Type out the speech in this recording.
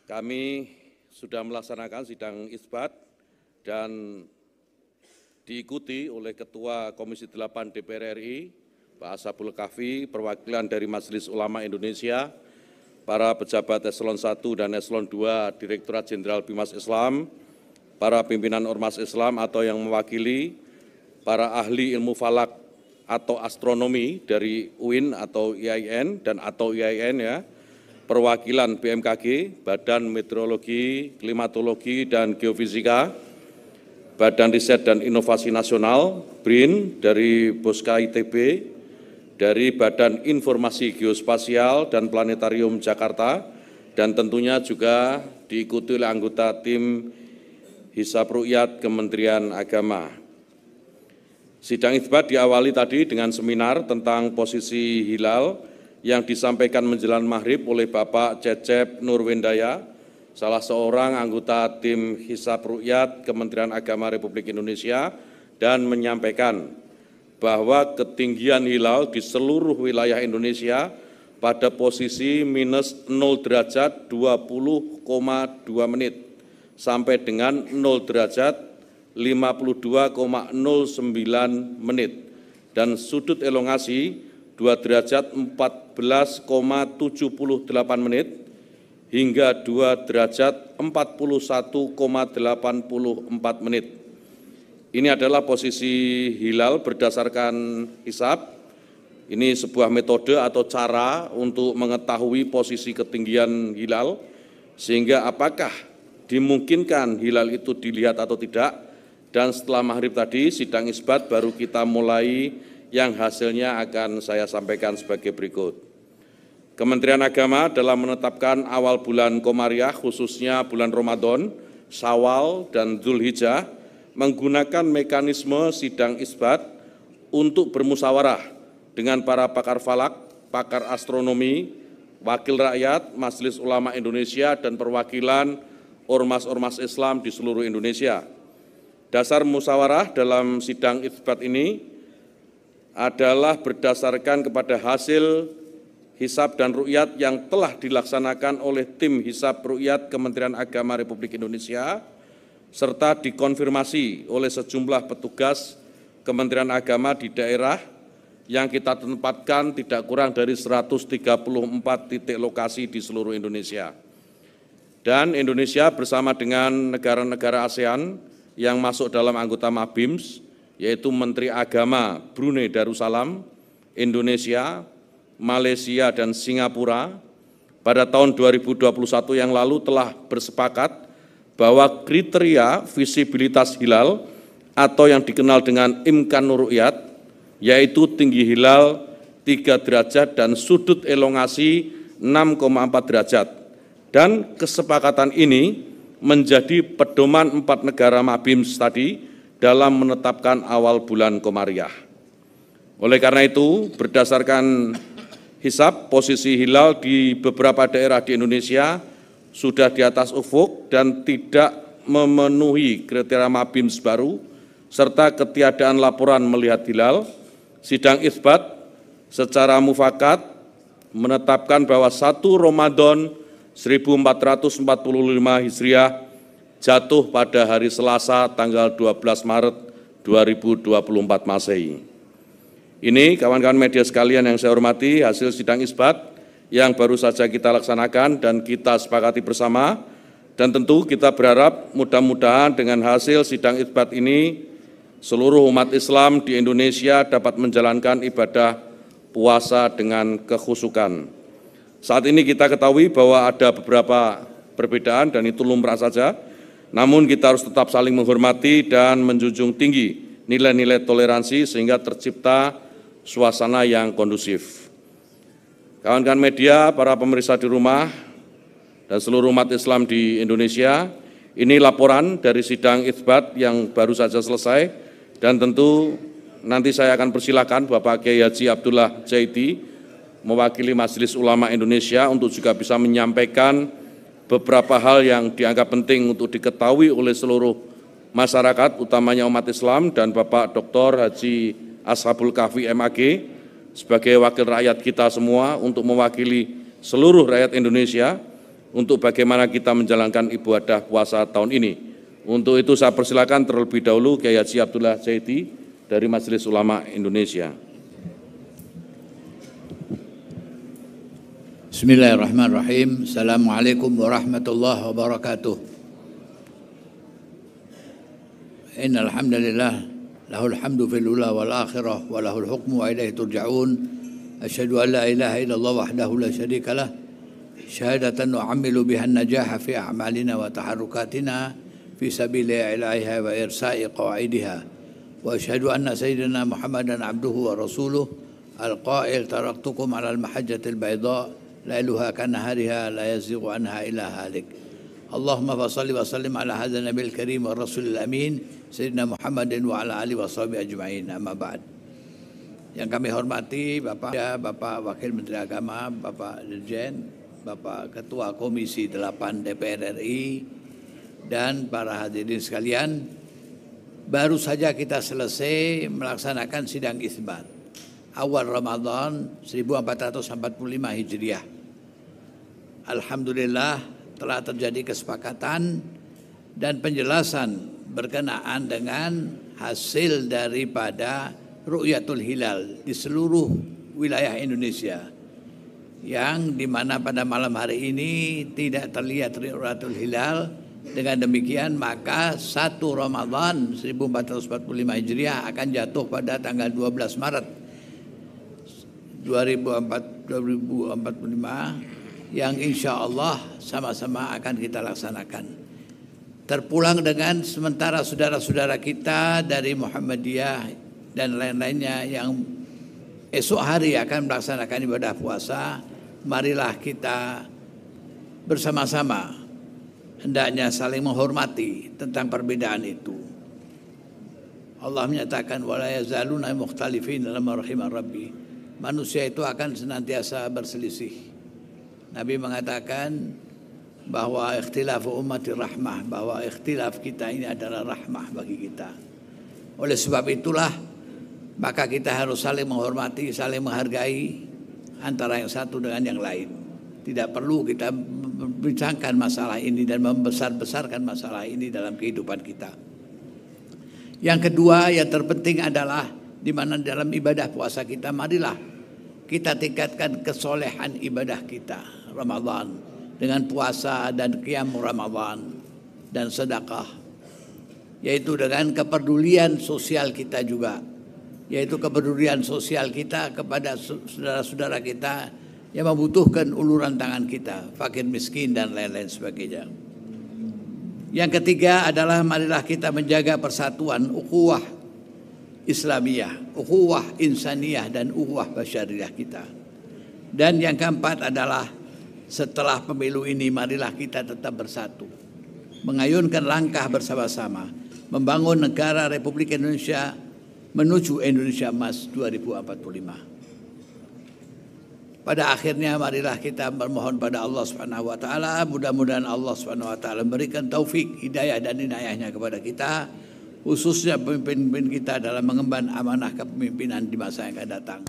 Kami sudah melaksanakan sidang isbat dan diikuti oleh Ketua Komisi 8 DPR RI, Pak Ashabul Kahfi, perwakilan dari Majelis Ulama Indonesia, para pejabat Eselon 1 dan Eselon 2 Direktorat Jenderal Bimas Islam, para pimpinan Ormas Islam atau yang mewakili, para ahli ilmu falak atau astronomi dari UIN atau IAIN dan atau IAIN ya, perwakilan BMKG, Badan Meteorologi, Klimatologi, dan Geofisika, Badan Riset dan Inovasi Nasional, BRIN, dari Boska ITB, dari Badan Informasi Geospasial dan Planetarium Jakarta, dan tentunya juga diikuti oleh anggota tim Hisab Ru'yat Kementerian Agama. Sidang isbat diawali tadi dengan seminar tentang posisi hilal yang disampaikan menjelang maghrib oleh Bapak Cecep Nurwendaya, salah seorang anggota tim Hisab Ru'yat Kementerian Agama Republik Indonesia, dan menyampaikan bahwa ketinggian hilal di seluruh wilayah Indonesia pada posisi minus 0 derajat 20,2 menit sampai dengan 0 derajat 52,09 menit dan sudut elongasi 2 derajat 14,78 menit hingga 2 derajat 41,84 menit. Ini adalah posisi hilal berdasarkan hisab. Ini sebuah metode atau cara untuk mengetahui posisi ketinggian hilal, sehingga apakah dimungkinkan hilal itu dilihat atau tidak. Dan setelah maghrib tadi, sidang isbat baru kita mulai yang hasilnya akan saya sampaikan sebagai berikut. Kementerian Agama dalam menetapkan awal bulan Komariah, khususnya bulan Ramadan, Syawal, dan Dzulhijjah, menggunakan mekanisme sidang isbat untuk bermusyawarah dengan para pakar falak, pakar astronomi, wakil rakyat, Majelis Ulama Indonesia, dan perwakilan ormas-ormas Islam di seluruh Indonesia. Dasar musyawarah dalam sidang isbat ini adalah berdasarkan kepada hasil hisab dan ru'yat yang telah dilaksanakan oleh tim hisab ru'yat Kementerian Agama Republik Indonesia, serta dikonfirmasi oleh sejumlah petugas Kementerian Agama di daerah yang kita tempatkan tidak kurang dari 134 titik lokasi di seluruh Indonesia. Dan Indonesia bersama dengan negara-negara ASEAN yang masuk dalam anggota MABIMS, yaitu Menteri Agama Brunei Darussalam, Indonesia, Malaysia, dan Singapura, pada tahun 2021 yang lalu telah bersepakat bahwa kriteria visibilitas hilal atau yang dikenal dengan Imkanur Ru'yat, yaitu tinggi hilal 3 derajat dan sudut elongasi 6,4 derajat. Dan kesepakatan ini menjadi pedoman 4 negara MABIMS tadi dalam menetapkan awal bulan Komariah. Oleh karena itu, berdasarkan hisab, posisi hilal di beberapa daerah di Indonesia sudah di atas ufuk dan tidak memenuhi kriteria MABIMS baru, serta ketiadaan laporan melihat hilal. Sidang isbat secara mufakat menetapkan bahwa 1 Ramadan 1445 Hijriah jatuh pada hari Selasa tanggal 12 Maret 2024 Masehi. Ini kawan-kawan media sekalian yang saya hormati, hasil sidang isbat yang baru saja kita laksanakan dan kita sepakati bersama, dan tentu kita berharap mudah-mudahan dengan hasil sidang isbat ini seluruh umat Islam di Indonesia dapat menjalankan ibadah puasa dengan kekhusyukan. Saat ini kita ketahui bahwa ada beberapa perbedaan dan itu lumrah saja, namun kita harus tetap saling menghormati dan menjunjung tinggi nilai-nilai toleransi sehingga tercipta suasana yang kondusif. Kawan-kawan media, para pemirsa di rumah, dan seluruh umat Islam di Indonesia, ini laporan dari sidang isbat yang baru saja selesai, dan tentu nanti saya akan persilakan Bapak Kiai Haji Abdullah Jaidi mewakili Majelis Ulama Indonesia untuk juga bisa menyampaikan beberapa hal yang dianggap penting untuk diketahui oleh seluruh masyarakat, utamanya umat Islam, dan Bapak Dr. Haji Ashabul Kahfi MAG sebagai wakil rakyat kita semua untuk mewakili seluruh rakyat Indonesia untuk bagaimana kita menjalankan ibadah puasa tahun ini. Untuk itu saya persilakan terlebih dahulu Kiai Haji Abdullah Zaidi dari Majelis Ulama Indonesia. Bismillahirrahmanirrahim. Assalamualaikum warahmatullahi wabarakatuh. Innal hamdalillah lahul hamdu fil ula wal akhirah wa lahul hukmu wa ilaihi turja'un. Asyhadu an la ilaha illallah wahdahu la syarika lah. Syahadatan nu'ammilu biha an-najaha fi a'malina wa taharrukatina fi sabili ilahiha wa irsa'i qawaidiha. Wa asyhadu anna sayyidina Muhammadan abduhu wa rasuluh al-qail taraktukum ala al-mahajjatil bayda lailuha kanahariha la yazighu anha illa halik. Allahumma fasalli wa sallim ala hadha nabil karim wa rasulil amin sayyidina Muhammadin wa ala alihi wa sahbihi ajma'in. Amma ba'd. Yang kami hormati Bapak Wakil Menteri Agama, Bapak Dirjen, Bapak Ketua Komisi 8 DPR RI, dan para hadirin sekalian, baru saja kita selesai melaksanakan sidang isbat awal Ramadan 1445 Hijriah. Alhamdulillah telah terjadi kesepakatan dan penjelasan berkenaan dengan hasil daripada Ru'yatul Hilal di seluruh wilayah Indonesia, yang dimana pada malam hari ini tidak terlihat Ru'yatul Hilal. Dengan demikian maka 1 Ramadan 1445 Hijriah akan jatuh pada tanggal 12 Maret 2045 yang insya Allah sama-sama akan kita laksanakan. Terpulang dengan sementara saudara-saudara kita dari Muhammadiyah dan lain-lainnya yang esok hari akan melaksanakan ibadah puasa, marilah kita bersama-sama hendaknya saling menghormati tentang perbedaan itu. Allah menyatakan wala yazaluna mukhtalifin lamma rahimar rabbi. Manusia itu akan senantiasa berselisih. Nabi mengatakan bahwa ikhtilafu ummati rahmah, bahwa ikhtilaf kita ini adalah rahmah bagi kita. Oleh sebab itulah maka kita harus saling menghormati, saling menghargai antara yang satu dengan yang lain. Tidak perlu kita membincangkan masalah ini dan membesar-besarkan masalah ini dalam kehidupan kita. Yang kedua yang terpenting adalah di mana dalam ibadah puasa kita, marilah kita tingkatkan kesolehan ibadah kita Ramadan dengan puasa dan qiyam Ramadan dan sedekah, yaitu dengan kepedulian sosial kita juga, yaitu kepedulian sosial kita kepada saudara-saudara kita yang membutuhkan uluran tangan kita, fakir miskin dan lain-lain sebagainya. Yang ketiga adalah marilah kita menjaga persatuan ukhuwah Islamiyah, ukhuwah insaniyah dan ukhuwah basyariyah kita. Dan yang keempat adalah setelah pemilu ini marilah kita tetap bersatu, mengayunkan langkah bersama-sama membangun negara Republik Indonesia menuju Indonesia Emas 2045. Pada akhirnya marilah kita bermohon pada Allah Subhanahu wa taala, mudah-mudahan Allah Subhanahu wa taala memberikan taufik, hidayah dan inayahnya kepada kita, khususnya pemimpin-pemimpin kita dalam mengemban amanah kepemimpinan di masa yang akan datang.